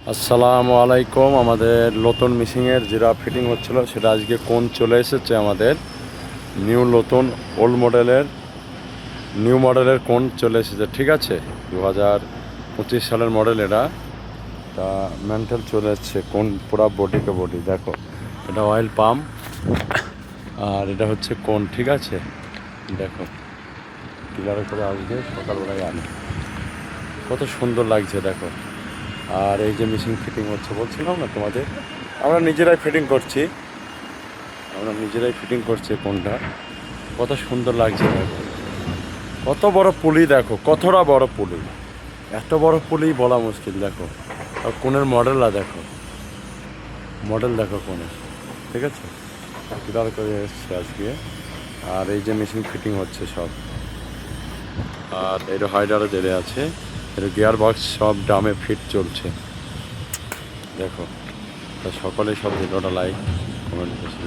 আসসালামু আলাইকুম। আমাদের নতুন মেশিনের যেটা ফিটিং হচ্ছিল সেটা আজকে কোন চলে এসেছে। আমাদের নিউ মডেলের কোন চলে এসেছে, ঠিক আছে। 2025 সালের মডেল এটা। তা মেন্টাল চলে এসছে কোন, পুরা বডিকে বডি দেখো। এটা অয়েল পাম্প আর এটা হচ্ছে কোন, ঠিক আছে। দেখো ডিলারে করে আজকে সকালবেলায় আনে, কত সুন্দর লাগছে দেখো। আর এই যে মেশিন ফিটিং হচ্ছে বলছিলাম না তোমাদের, আমরা নিজেরাই ফিটিং করছি কোনটা। কত সুন্দর লাগছে দেখো, কত বড় পুলি দেখো, কতটা বড় পুলি। এত বড় পুলি বলা মুশকিল দেখো। আর কোনের মডেল দেখো কোনের, ঠিক আছে। ক্লিয়ার করে এসছে আজকে। আর এই যে মেশিন ফিটিং হচ্ছে সব। আর এটা হাইডারও জেলে আছে, এটা গিয়ার বক্স সব ডামে ফিট চলছে দেখো। তা সকলে সব ভিডিওটা লাইক কমেন্ট করছে।